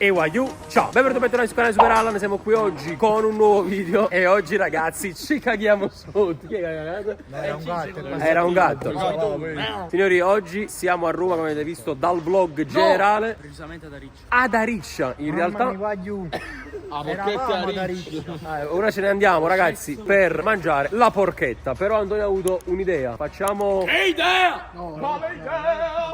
E Wayu, ciao, benvenuti bentornati sul canale Super Allan, siamo qui oggi con un nuovo video e oggi ragazzi ci caghiamo sotto. Chi è cagato? Era un gatto. Era un gatto. Signori, oggi siamo a Roma, come avete visto dal vlog generale. Precisamente ad Ariccia. Ad Ariccia, in realtà. Ora ce ne andiamo ragazzi per mangiare la porchetta. Però Antonio ha avuto un'idea. Facciamo. Che idea!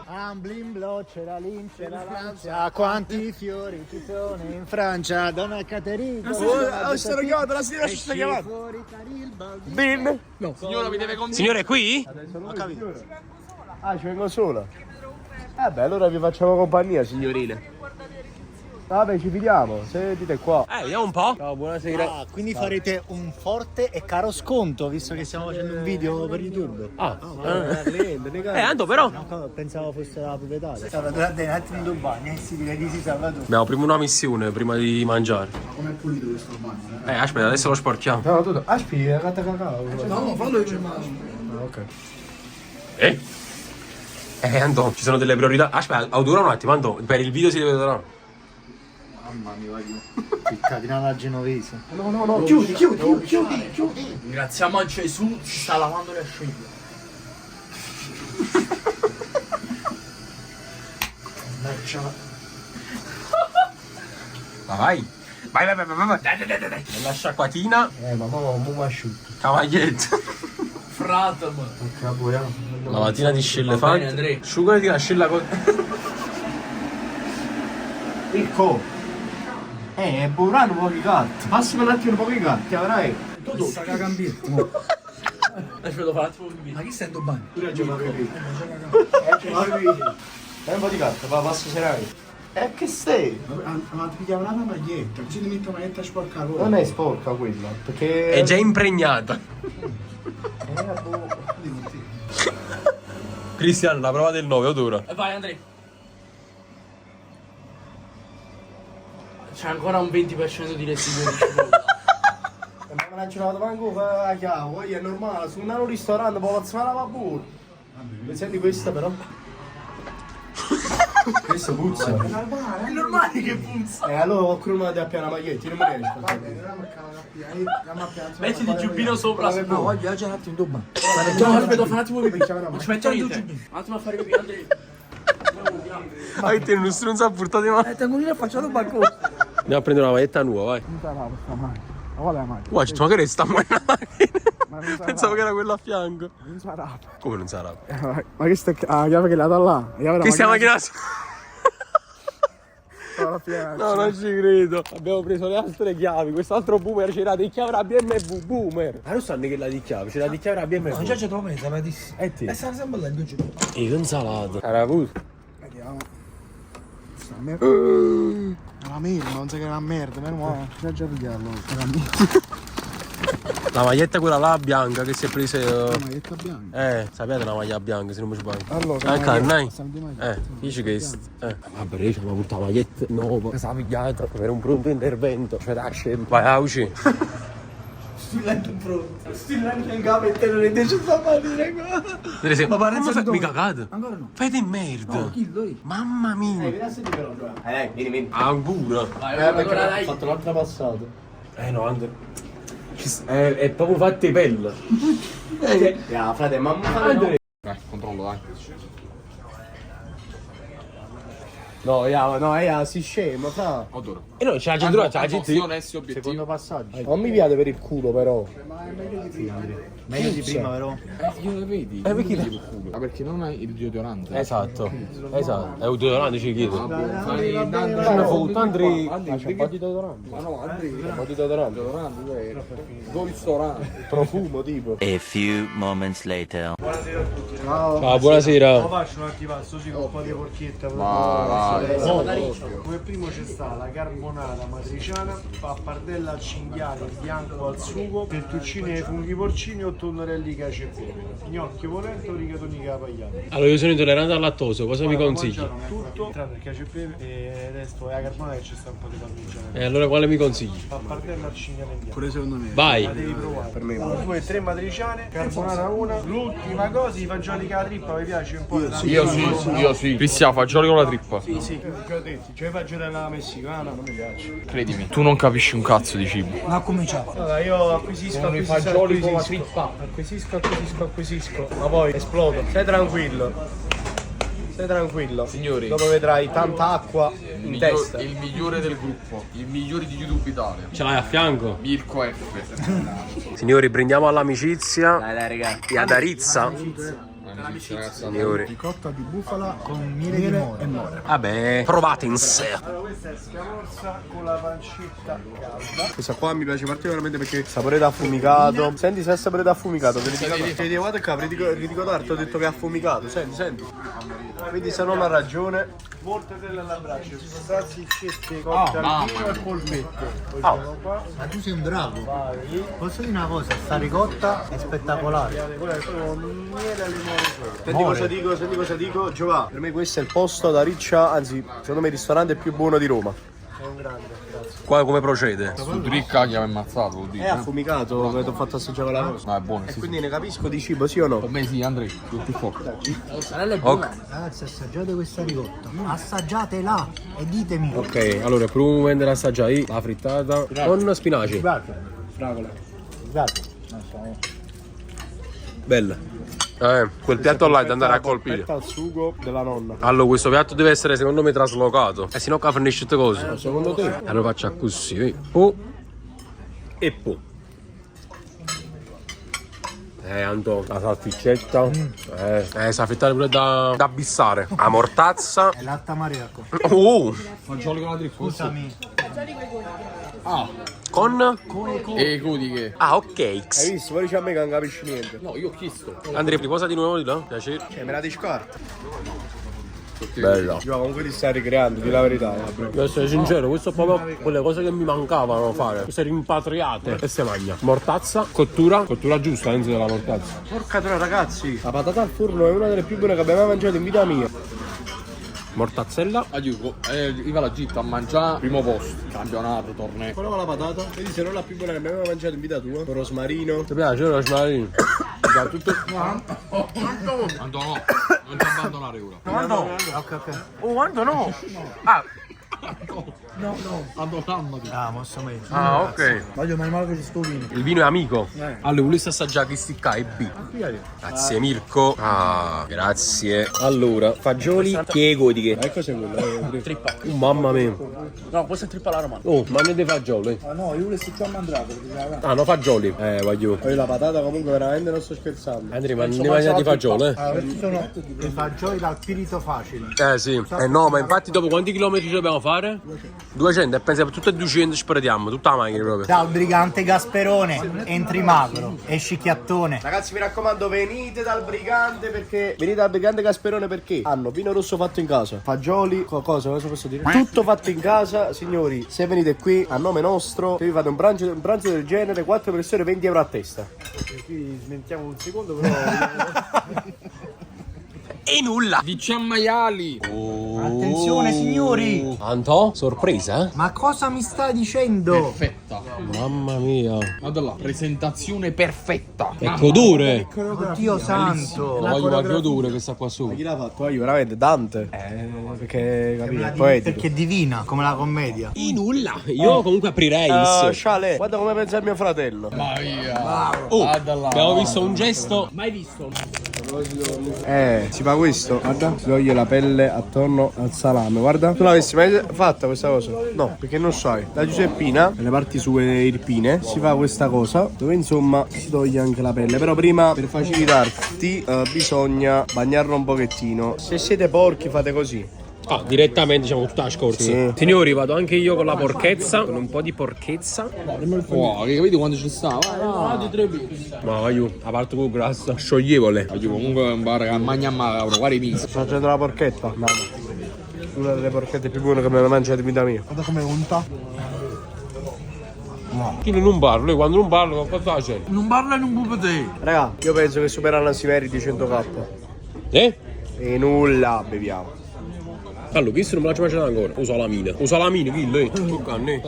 Amblimblo, c'era l'Ince, la Lancia. Quanti fiori ci sono in Francia? Donna Caterina. la signora ci sta chiamando. Bin. No. Signora mi deve convincere. Signore è qui? Ho capito. Ah, ci vengo sola. Beh, allora vi facciamo compagnia, signorine. Vabbè, ci fidiamo, sedete qua. Vediamo un po'. Ciao, buonasera. Ah, quindi farete un forte e caro sconto, visto che stiamo facendo un video per YouTube. Anto però. No, pensavo fosse la proprietaria. Durante un attimo in due bagni, si direi di si Salvatore. Abbiamo prima una missione prima di mangiare. Com'è pulito questo bagno? Aspetta, adesso lo sporchiamo. No, tutto. Aspi, è gatta cacao. No, fallo io mano. Ok. Anto, ci sono delle priorità. Aspetta, dura un attimo, Anto, per il video si deve durare. Mamma mia, piccatina alla genovese. No, chiudi. Ringraziamo a Gesù, si sta lavando le ascelle. Vai. Nella sciacquatina. Ma mamma asciutto. Cavaglietto. Fratem. La mattina di Va bene, scellefante. Andrea. Asciugati la scella con. Ricco. Buono pochi gatti. Passami un attimo pochi gatti, avrai. Sta cagambito. Aspetta, fa un attimo un video. Ma chi sta in tuo bagno? Pure a giocare qui. Dai un po' di carta, va, passo serale. Che stai? Ma ti pigliamo una maglietta, così ti metto una maglietta sporca. Non è sporca quella, perché... È già impregnata. Cristiano, la prova del 9 o dura? E vai, Andrea. C'è ancora un 20% di residuo. Ma non ce l'ho manco a chiave, è normale, su un ristorante può fare la vapore. Senti questa però? Questo puzza. È normale che puzza. Allora qualcuno mi ha dato la maglietta, non mi riesco. Metti il giubbino sopra. No, voglio un attimo in dubbo. No, aspetta, fa un attimo pipì. Non ci metto niente. Un attimo a fare pipì, Andrea. Vai, te non sa portare male. Tengo lì e faccio il balcone. Andiamo a prendere una maglietta nuova, vai. Non sarà questa macchina. Qual è la macchina? Guarda, ma che resta in macchina? Ma non sarà. Pensavo che era quella a fianco. Non sarà. Come non sarà? Ma che sta la chiave che è da là? Che stiamo macchinato? macchina? No, non ci credo. Abbiamo preso le altre chiavi. Quest'altro boomer c'era di chiave a BMW. Boomer. Ma non sanno che la di chiave. C'era di chiave a BMW. Non c'è tua mesa, la dissi. E te? E sta sempre là in due giorni. E che insalata. Era avuto. Vediamo. Sta merda. È una merda, non sai che è una merda, meno male. Già pigliarlo. È una merda. La maglietta quella là bianca che si è presa. La maglietta bianca. Sapete la maglia bianca se non mi sbaglio. Allora, Dai. stiamo di maglietta. Dici che. Vabbè, io ci avevo avuto la maglietta nuova. Che stava pigliata per un pronto intervento. Cioè, dai, scemo. Vai, a uscire. Stilletto pronto. Stilletto in capo e te non riesci a fare qua. Ma parezza di mi dove? cagate? Ancora no. Fai di merda. No, chi lui? Mamma mia. Vieni. Ancora. Perché ho fatto l'altra passata. No, Andre. È proprio fatte pelle. Frate, mamma no. Controllo, dai. No, si scema, fra. Odore. E no, c'è la cintura, c'è la cintura. Secondo passaggio. Non mi piace per il culo, però. Meglio di prima, però. Io lo vedi? Perché? Ma perché non hai il deodorante? Esatto. È un deodorante ci chiedo. Fai Una foto, Andri. C'è un po' di deodorante. Ma no, Andrea. Un po' di deodorante. Due ristoranti. Profumo, tipo. A few moments later. Ciao, buonasera. Faccio un antipasto, sì, con un po' di porchetta. Come primo c'è sta la carbonara matriciana, pappardella al cinghiale, bianco al sugo, fettuccine ai funghi porcini o tonnarelli cacio e pepe, gnocchi volente o rigatoni capagliati. Allora, io sono intollerante al lattosio, cosa mi consigli? Tutto, tranne il cacio e pepe e adesso è la carbonara che c'è sta un po' di parmigiano. E allora quale mi consigli? Pappardella al cinghiale in bianco. Pure secondo me. Vai. La devi provare. Per me. 2 3 matriciane, carbonara una, l'ultima cosa i fagioli con la trippa, vi piace un po'? Io sì. Cristiano, fagioli con la trippa. Sì, sì, già detto, cioè faccio della messicana, non mi piace. Credimi, tu non capisci un cazzo di cibo. Ma cominciamo. Allora, io acquisisco. Ma poi esplodo. Stai tranquillo. Stai tranquillo. Signori. Dopo vedrai tanta acqua in testa. Il migliore del gruppo, il migliore di YouTube Italia. Ce l'hai a fianco? Mirko F. Signori, prendiamo all'amicizia. Dai ragazzi. E ad Arizza. Amicizia, ragazzi. Signori. Ricotta di bufala con miele e more. Vabbè, provate in sé. Questa è scamorza con la pancetta calda. Questa qua mi piace particolarmente perché sapore da affumicato. Senti se è sapore da affumicato. Vedi, guarda qua, critico d'arte, ho detto che è affumicato. Senti. Vedi se non ha ragione. Molte delle labracce, sostanze scelte cotte al vino e polpette. Poi sono qua. Ma tu sei un bravo. Posso dire una cosa, sta ricotta è spettacolare. Quella è proprio miele e limone sopra. Senti cosa dico, Giovanni. Per me questo è il posto ad Ariccia, anzi, secondo me il ristorante più buono di Roma. È un grande, grazie. Qua come procede? Sul dricca che aveva ammazzato, vuol È dire. affumicato che ti ho fatto assaggiare la cosa. No, è buono, E sì. quindi ne capisco di cibo, sì o no? Per me sì, Andrea, più forte. Ragazzi, assaggiate questa ricotta. Assaggiatela e ditemi. Ok, allora, prima momento da assaggiare la frittata con spinaci. Fragola. Bella. Quel piatto là è da andare a colpire. Aspetta il sugo della nonna. Allora, questo piatto deve essere secondo me traslocato. E se no qua finisce tutte cose. Secondo te? Allora faccio così, vedi? Po. E po. Anto, la salsiccetta. Sa frittare pure da bissare. La mortazza. È latte amariaco. Oh! Fagioli con la triffa. Scusami. Con? E codi che? Ah, ok. Hai visto? Poi dice a me che non capisci niente. No, io ho chiesto. Andrea, cosa di nuovo di là? Piacere. Me la discarta. Bella. Io comunque ti stai ricreando, di la verità. Devo essere sincero, questo è proprio quelle cose che mi mancavano fare. Queste rimpatriate. E se mangia. Mortazza, cottura giusta, anzi della mortazza. Porca troia ragazzi, la patata al forno è una delle più buone che abbiamo mai mangiato in vita mia. Mortazzella. Aiuto, io va la gitta a mangiare primo posto. Campionato, torneo. Quella con la patata, vedi se non la più buona che abbiamo mai mangiato in vita tua. Con rosmarino. Ti piace lo smarino? Da tutto. Antonio, non ti abbandonare ora. Ok. Oh, quanto no? Ah, Abbandonati. Ah, mossa me. ah, ok. Voglio mai male che ci sto vino. Il vino è amico. Allora, volessi assaggiare questi K e B. Grazie Mirko. Ah, grazie. Allora, fagioli chiegodiche. Ma che cos'è quello? Trippa. Mamma mia. No, questo è trippa la romana. Oh, ma ne dei fagioli. Ah no, io le sto già mangiato. Ah, no, fagioli. Voglio. Poi la patata comunque veramente non sto scherzando. Andrea, ma ne mangiati i fagioli? Questi sono i fagioli dal spirito facile. Sì. No, ma infatti dopo quanti chilometri ci dobbiamo fare? 200 e pensiamo tutte e 200 ci perdiamo, tutta la macchina proprio. Dal brigante Gasperone, entri magro, esci chiattone. Ragazzi mi raccomando venite dal brigante perché... Venite dal brigante Gasperone perché hanno vino rosso fatto in casa, fagioli, cosa posso dire? Tutto fatto in casa, signori. Se venite qui a nome nostro, se vi fate un pranzo del genere, 4 persone 20 euro a testa. Qui smentiamo un secondo però. E nulla. Diciamo maiali. Attenzione signori! Anto, sorpresa? Ma cosa mi stai dicendo? Perfetta. Mamma mia. Guarda là, presentazione perfetta. Che odore. Oddio santo! Voglio qualche odore che sta qua sopra. Chi l'ha fatto? Io veramente Dante. Perché capito, è poetico. Perché è divina, come la commedia. E nulla. Io comunque aprirei il Chalet, guarda come pensa il mio fratello. Oh, Guarda là. abbiamo visto un gesto. Mai visto? Si fa questo, guarda, si toglie la pelle attorno al salame, guarda. Tu l'avessi mai fatta questa cosa? No, perché non sai. La Giuseppina, nelle parti sue irpine, si fa questa cosa dove insomma si toglie anche la pelle. Però prima, per facilitarti, bisogna bagnarlo un pochettino. Se siete porchi fate così. Ah, direttamente diciamo tutta la scorza. Sì. Signori, vado anche io con la porchezza, con un po' di porchezza. Wow, che capite quando ci sta? Ma voglio, a parte con grassa, scioglievole. Io comunque è un bar che mangia a guarda i misi. Sto mangiando la porchetta, mamma. Una delle porchette più buone che mi ho mangiato in vita mia. Guarda come unta. Tu non parli, io quando non parlo, cosa c'è? Non parla in un buco te. Raga, io penso che superano si meriti 100k. Eh? E nulla, beviamo. Allora, questo non me l'ha mangiato ancora. O salamine. O salamine, chi lì? Tocca a me.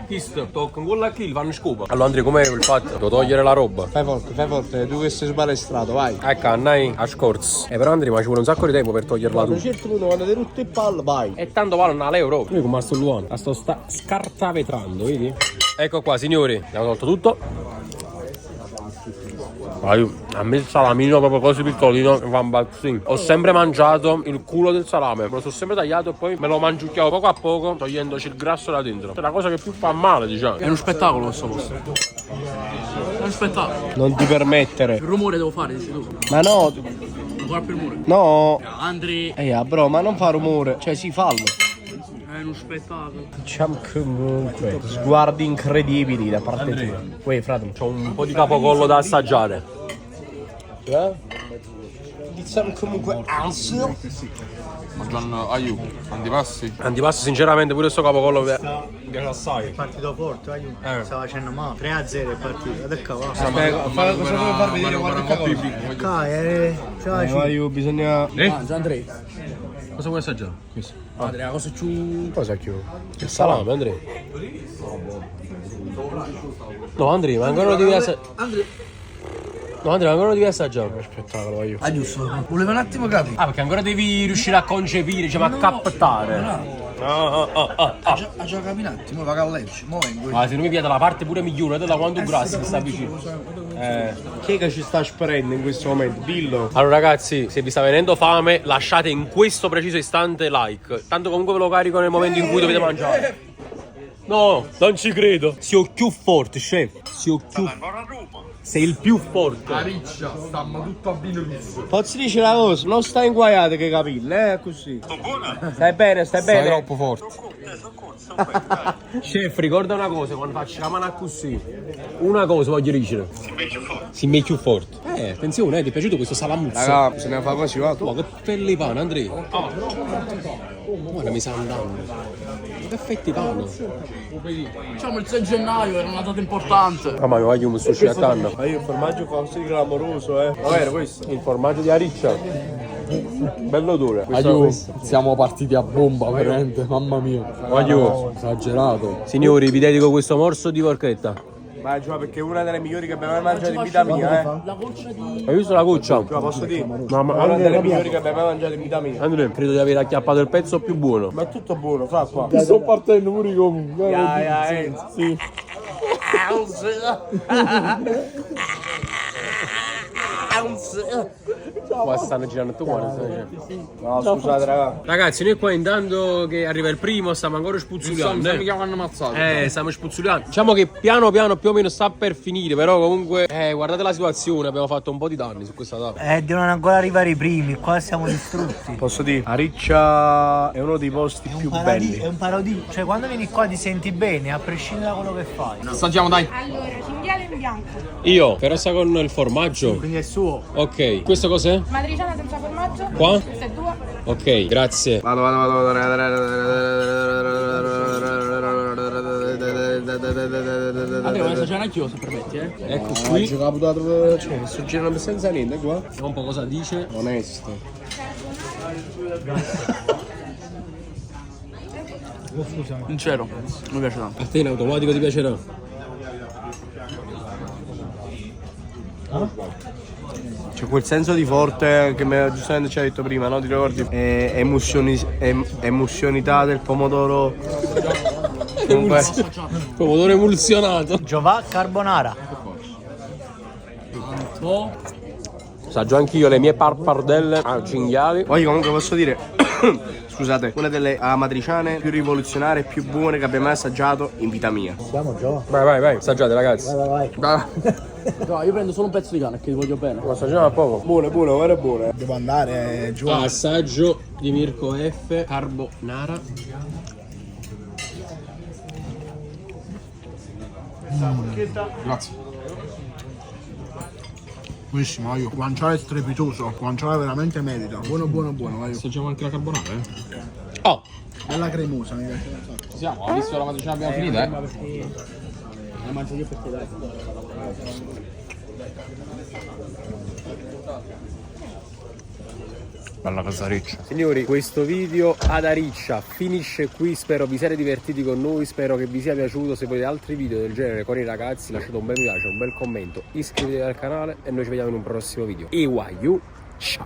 Questo, tocca con la kill, vanno scopa. Allora Andrea, com'è il fatto? Devo togliere la roba. Fai forte, tu che sei spalestrato, vai. Ecco, andai a scorz. Però Andrea, ma ci vuole un sacco di tempo per toglierla tu. Un certo punto quando ti rutti il pallo, vai. E tanto vale una euro. Noi come sto luano. La sto scartavetrando, vedi? Ecco qua, signori. Abbiamo tolto tutto. A me il salamino proprio così piccolino mi fa impazzire. Ho sempre mangiato il culo del salame, me lo sono sempre tagliato e poi me lo mangiucchiavo poco a poco, togliendoci il grasso da dentro. È la cosa che più fa male, diciamo. È uno spettacolo questo posto. È uno spettacolo. Non ti permettere. Il rumore devo fare, dici tu. Ma no, Guarda per il rumore. no. Andri, Bro, ma non fa rumore. Cioè, si fallo. è uno spettacolo. Diciamo comunque sguardi incredibili da parte tua. Uè, frate. C'ho un po' di capocollo da assaggiare. Diciamo comunque ansia. Mangiano antipasti? Antipasto sinceramente pure sto capocollo mi piace assai. È partito forte, sta facendo male. 3-0 è partito, adesso va. Cosa vuoi far vedere qualche cosa? Vai, bisogna... Mangia Andrei. Cosa vuoi assaggiare? Questo. Andrea, cosa ci... Cosa più? Il salame, Andrea. No, Andrea, ma ancora lo devi assaggiare. No, Andrea, ancora lo devi assaggiare. Spettacolo, vai io. Ah, giusto. Voleva un attimo capire. Ah, perché ancora devi riuscire a concepire, cioè a captare. Ha già capito un attimo, va a legge. Mo vengo. Ma se non mi piace la parte pure migliore da quanto grasso che sta vicino. Chi è che ci sta sperendo in questo momento? Dillo. Allora ragazzi, se vi sta venendo fame, lasciate in questo preciso istante like. Tanto comunque ve lo carico nel momento in cui dovete mangiare. No, non ci credo. Sei più forte, chef. Sei più... Sei il più forte. Riccia, stiamo tutto a vino russo. Posso dire una cosa? Non stai inguaiato che capille, così. Sto buona? Stai bene, stai bene? Stai troppo forte. Chef, ricorda una cosa, quando faccio la mano così. Una cosa voglio dire. Si mette più forte. Attenzione, ti è piaciuto questo salamuzzo? Raga, bisogna fare così, va. Ma che pelle pane, Andrea. Guarda, mi sta andando. Che fette pane. Diciamo il 6 gennaio era una data importante. Ah, ma io voglio un sushi a canna. Ma io il formaggio così clamoroso, eh. Ma era questo? Il formaggio di Ariccia. Bello odore. Siamo partiti a bomba, veramente, mamma mia. Voglio. Esagerato. Signori, vi dedico questo morso di porchetta. Ma già, perché è una delle migliori che abbiamo mai mangiato in vita mia, eh. La goccia di... Hai visto la goccia? Già, posso dire? No, ma È una delle migliori che abbiamo mai mangiato in vita mia. Andrea, credo di aver acchiappato il pezzo più buono. Ma è tutto buono, fra qua. Sto partendo pure comunque. Sì. Qua stanno girando tu guarda. No, scusate, raga. Ragazzi, noi qua intanto che arriva il primo stiamo ancora spuzzuliando. Mi chiamano ammazzato. Stiamo spuzzuliando. Diciamo che piano piano più o meno sta per finire, però comunque guardate la situazione, abbiamo fatto un po' di danni su questa tavola. Devono ancora arrivare i primi, qua siamo distrutti. Posso dire? Ariccia è uno dei posti più belli. È un paradiso, cioè quando vieni qua ti senti bene, a prescindere da quello che fai. Assaggiamo, dai. Allora, cinghiale in bianco, Io, però sta con il formaggio. Quindi è suo. Ok, questo cos'è? matriciana senza formaggio, Qua? questa è tua. Ok, grazie. Vado. Andrea, vuoi assaggiare anch'io se permetti, eh? Ecco Qui qui. ci capitato, cioè, sto girando senza niente qua. Vediamo un po' cosa dice. Onesto. Sincero, mi piace tanto. A te in automatico ti piacerà. C'è quel senso di forte che giustamente ci hai detto prima, no? Ti ricordi? Emulsionità del pomodoro. Comunque, Pomodoro emulsionato. Giovà Carbonara. Assaggio anch'io le mie parpardelle a cinghiali. poi comunque posso dire, scusate, una delle amatriciane più rivoluzionarie e più buone che abbiamo mai assaggiato in vita mia. Vai, assaggiate ragazzi. No, io prendo solo un pezzo di carne che ti voglio bene. Lo assaggiamo a poco. Buone, guarda buone. Devo andare giù. Assaggio di Mirko F. Carbonara. Grazie. Buonissimo, io. Guanciale strepitoso, guanciale veramente merita. Buono, vai. Assaggiamo anche la carbonara, Oh! Bella cremosa, mi piace. Ci siamo, ha visto la matriciana abbiamo finita, La mangio io perché dai. Bella cosa riccia. Signori, questo video ad Ariccia finisce qui, spero vi siate divertiti con noi, spero che vi sia piaciuto. Se volete altri video del genere con i ragazzi lasciate un bel mi piace, un bel commento, iscrivetevi al canale e noi ci vediamo in un prossimo video. EYU, ciao!